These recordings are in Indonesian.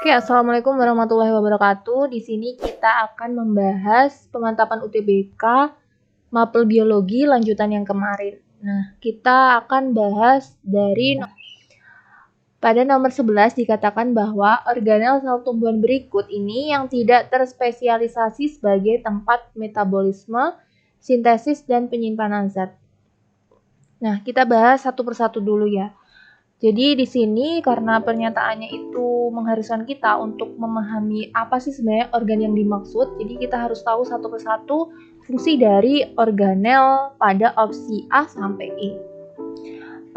Oke, assalamualaikum warahmatullahi wabarakatuh. Di sini kita akan membahas pemantapan UTBK Mapel Biologi lanjutan yang kemarin. Nah, kita akan bahas dari pada nomor 11 dikatakan bahwa organel sel tumbuhan berikut ini yang tidak terspesialisasi sebagai tempat metabolisme, sintesis, dan penyimpanan zat. Nah, kita bahas satu persatu dulu ya. Jadi di sini karena pernyataannya itu mengharuskan kita untuk memahami apa sih sebenarnya organ yang dimaksud, jadi kita harus tahu satu persatu fungsi dari organel pada opsi A sampai E.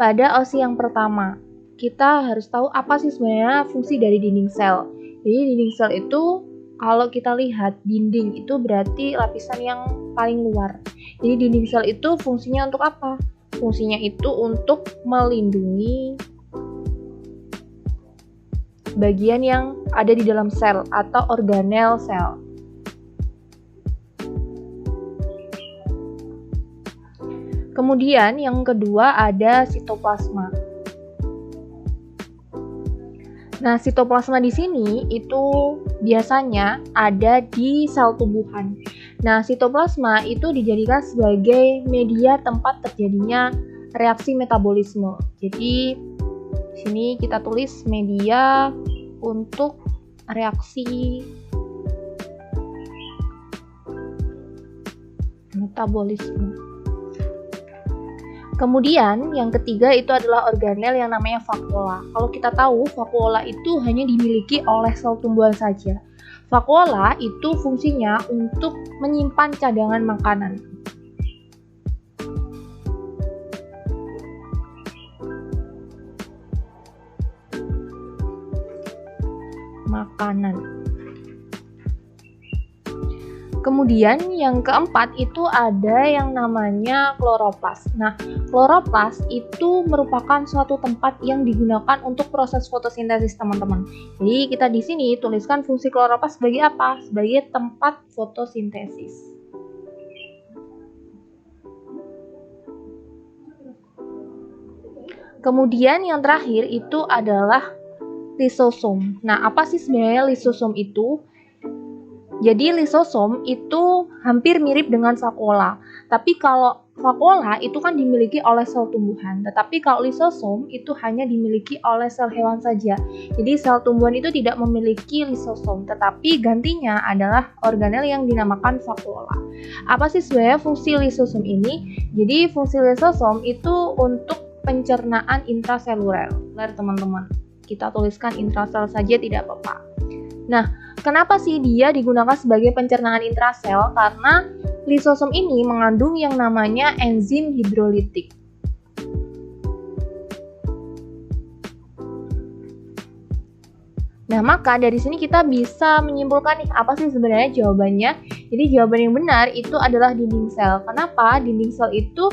Pada opsi yang pertama, kita harus tahu apa sih sebenarnya fungsi dari dinding sel. Jadi dinding sel itu kalau kita lihat dinding itu berarti lapisan yang paling luar. Jadi dinding sel itu fungsinya untuk apa? Fungsinya itu untuk melindungi bagian yang ada di dalam sel atau organel sel. Kemudian yang kedua ada sitoplasma. Nah, sitoplasma di sini itu biasanya ada di sel tumbuhan. Nah, sitoplasma itu dijadikan sebagai media tempat terjadinya reaksi metabolisme. Jadi di sini kita tulis media untuk reaksi metabolisme. Kemudian yang ketiga itu adalah organel yang namanya vakuola. Kalau kita tahu vakuola itu hanya dimiliki oleh sel tumbuhan saja. Vakuola itu fungsinya untuk menyimpan cadangan makanan. Kemudian yang keempat itu ada yang namanya kloroplas. Nah, kloroplas itu merupakan suatu tempat yang digunakan untuk proses fotosintesis, teman-teman. Jadi kita di sini tuliskan fungsi kloroplas sebagai apa? Sebagai tempat fotosintesis. Kemudian yang terakhir itu adalah lisosom. Nah, apa sih sebenarnya lisosom itu? Jadi lisosom itu hampir mirip dengan vakuola. Tapi kalau vakuola itu kan dimiliki oleh sel tumbuhan. Tetapi kalau lisosom itu hanya dimiliki oleh sel hewan saja. Jadi sel tumbuhan itu tidak memiliki lisosom. Tetapi gantinya adalah organel yang dinamakan vakuola. Apa sih sebenarnya fungsi lisosom ini? Jadi fungsi lisosom itu untuk pencernaan intraseluler, teman-teman. Kita tuliskan intrasel saja tidak apa-apa. Nah, kenapa sih dia digunakan sebagai pencernaan intrasel? Karena lisosom ini mengandung yang namanya enzim hidrolitik. Nah, maka dari sini kita bisa menyimpulkan nih, apa sih sebenarnya jawabannya? Jadi jawaban yang benar itu adalah dinding sel. Kenapa? Dinding sel itu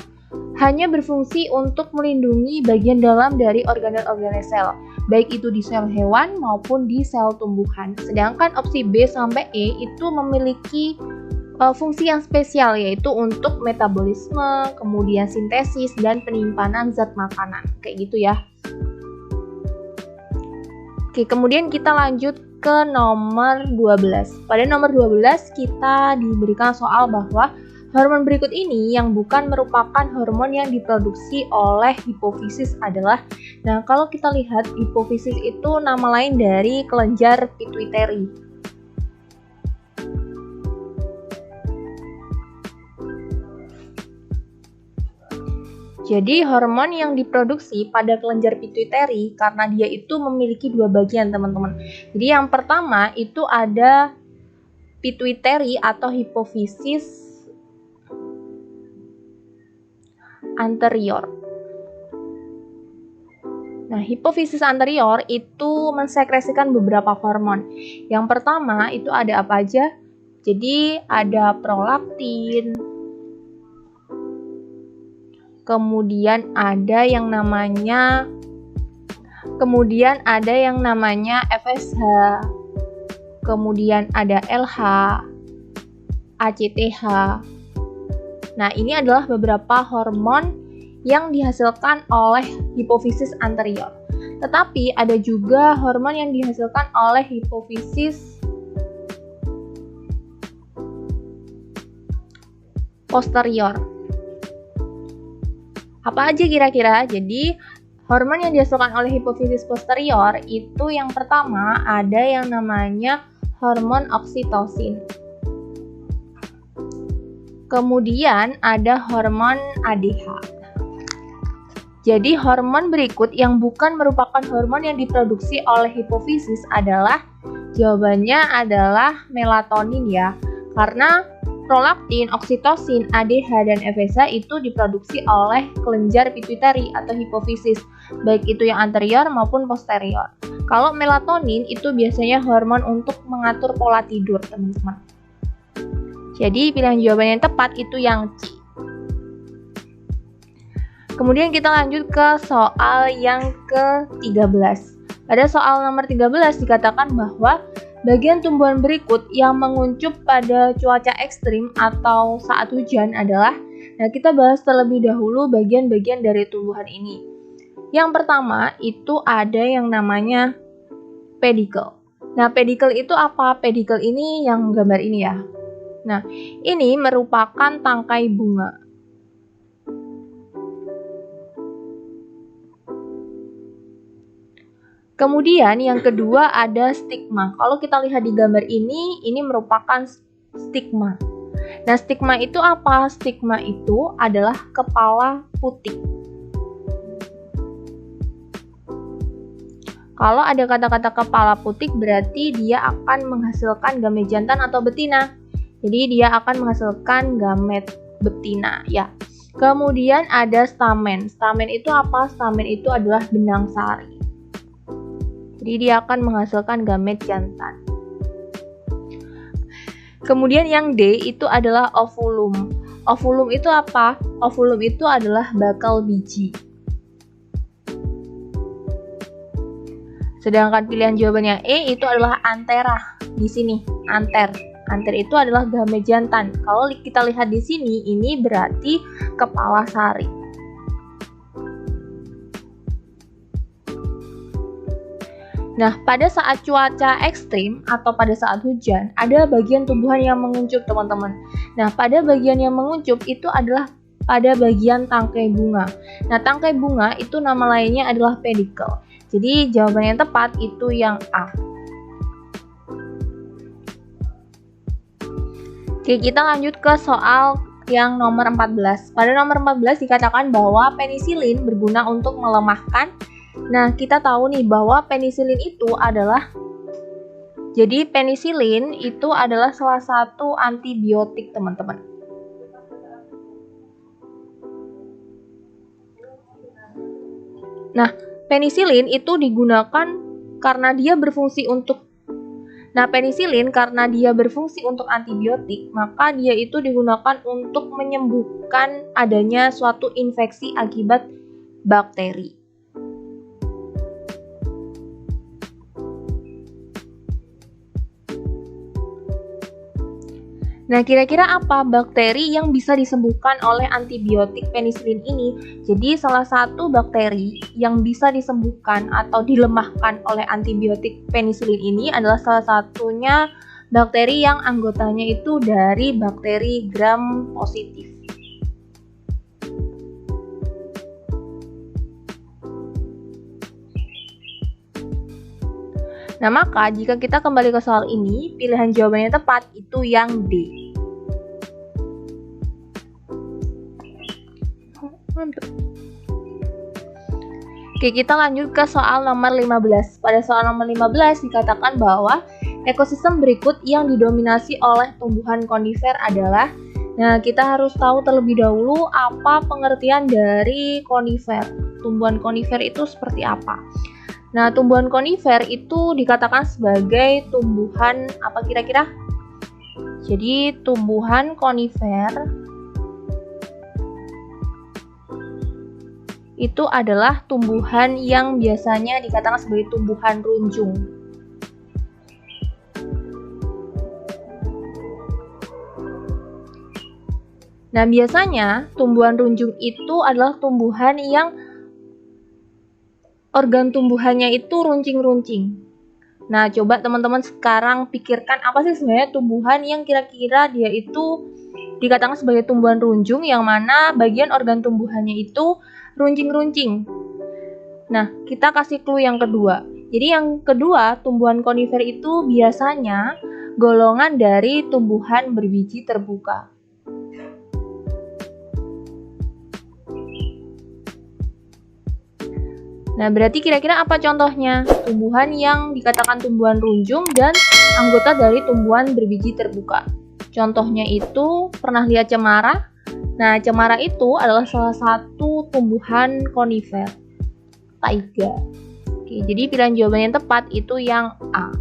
hanya berfungsi untuk melindungi bagian dalam dari organel-organel sel, baik itu di sel hewan maupun di sel tumbuhan. Sedangkan opsi B sampai E itu memiliki fungsi yang spesial, yaitu untuk metabolisme, kemudian sintesis, dan penyimpanan zat makanan. Kayak gitu ya. Oke, kemudian kita lanjut ke nomor 12. Pada nomor 12 kita diberikan soal bahwa hormon berikut ini yang bukan merupakan hormon yang diproduksi oleh hipofisis adalah, nah kalau kita lihat hipofisis itu nama lain dari kelenjar pituitary. Jadi hormon yang diproduksi pada kelenjar pituitary karena dia itu memiliki dua bagian, teman-teman. Jadi yang pertama itu ada pituitary atau hipofisis anterior. Nah, hipofisis anterior itu mensekresikan beberapa hormon. Yang pertama itu ada apa aja? Jadi ada prolaktin, kemudian ada yang namanya FSH, kemudian ada LH, ACTH. Nah, ini adalah beberapa hormon yang dihasilkan oleh hipofisis anterior. Tetapi ada juga hormon yang dihasilkan oleh hipofisis posterior. Apa aja kira-kira? Jadi hormon yang dihasilkan oleh hipofisis posterior itu yang pertama ada yang namanya hormon oksitosin. Kemudian ada hormon ADH. Jadi hormon berikut yang bukan merupakan hormon yang diproduksi oleh hipofisis adalah, jawabannya adalah melatonin ya. Karena prolaktin, oksitosin, ADH, dan FSH itu diproduksi oleh kelenjar pituitari atau hipofisis, baik itu yang anterior maupun posterior. Kalau melatonin itu biasanya hormon untuk mengatur pola tidur, teman-teman. Jadi pilihan jawaban yang tepat itu yang C. Kemudian kita lanjut ke soal yang ke-13. Pada soal nomor 13 dikatakan bahwa bagian tumbuhan berikut yang menguncup pada cuaca ekstrim atau saat hujan adalah, nah kita bahas terlebih dahulu bagian-bagian dari tumbuhan ini. Yang pertama itu ada yang namanya pedicle. Nah pedicle itu apa? Pedicle ini yang gambar ini ya. Nah ini merupakan tangkai bunga. Kemudian yang kedua ada stigma. Kalau kita lihat di gambar ini merupakan stigma. Nah, stigma itu apa? Stigma itu adalah kepala putik. Kalau ada kata-kata kepala putik berarti dia akan menghasilkan gamet jantan atau betina. Jadi dia akan menghasilkan gamet betina ya. Kemudian ada stamen. Stamen itu apa? Stamen itu adalah benang sari. Jadi dia akan menghasilkan gamet jantan. Kemudian yang D itu adalah ovulum. Ovulum itu apa? Ovulum itu adalah bakal biji. Sedangkan pilihan jawaban yang E itu adalah antera. Di sini, anter. Anter itu adalah gamet jantan. Kalau kita lihat di sini, ini berarti kepala sari. Nah, pada saat cuaca ekstrim atau pada saat hujan, ada bagian tumbuhan yang menguncup, teman-teman. Nah, pada bagian yang menguncup itu adalah pada bagian tangkai bunga. Nah, tangkai bunga itu nama lainnya adalah pedicle. Jadi, jawaban yang tepat itu yang A. Oke, kita lanjut ke soal yang nomor 14. Pada nomor 14 dikatakan bahwa penisilin berguna untuk melemahkan. Nah, kita tahu nih bahwa penisilin itu adalah, jadi penisilin itu adalah salah satu antibiotik, teman-teman. Nah, penisilin itu digunakan karena dia berfungsi untuk antibiotik, maka dia itu digunakan untuk menyembuhkan adanya suatu infeksi akibat bakteri. Nah, kira-kira apa bakteri yang bisa disembuhkan oleh antibiotik penisilin ini? Jadi, salah satu bakteri yang bisa disembuhkan atau dilemahkan oleh antibiotik penisilin ini adalah salah satunya bakteri yang anggotanya itu dari bakteri gram positif. Nah, maka jika kita kembali ke soal ini, pilihan jawabannya tepat itu yang D. Oke, kita lanjut ke soal nomor 15. Pada soal nomor 15 dikatakan bahwa ekosistem berikut yang didominasi oleh tumbuhan konifer adalah, nah kita harus tahu terlebih dahulu apa pengertian dari konifer. Tumbuhan konifer itu seperti apa? Nah, tumbuhan konifer itu dikatakan sebagai tumbuhan apa kira-kira? Jadi, tumbuhan konifer itu adalah tumbuhan yang biasanya dikatakan sebagai tumbuhan runjung. Nah, biasanya tumbuhan runjung itu adalah tumbuhan yang organ tumbuhannya itu runcing-runcing. Nah, coba teman-teman sekarang pikirkan apa sih sebenarnya tumbuhan yang kira-kira dia itu dikatakan sebagai tumbuhan runjung, yang mana bagian organ tumbuhannya itu runcing-runcing. Nah, kita kasih clue yang kedua. Jadi yang kedua, tumbuhan konifer itu biasanya golongan dari tumbuhan berbiji terbuka. Nah, berarti kira-kira apa contohnya? Tumbuhan yang dikatakan tumbuhan runjung dan anggota dari tumbuhan berbiji terbuka. Contohnya itu, pernah lihat cemara? Nah, cemara itu adalah salah satu tumbuhan konifer. Taiga. Oke, jadi pilihan jawaban yang tepat itu yang A.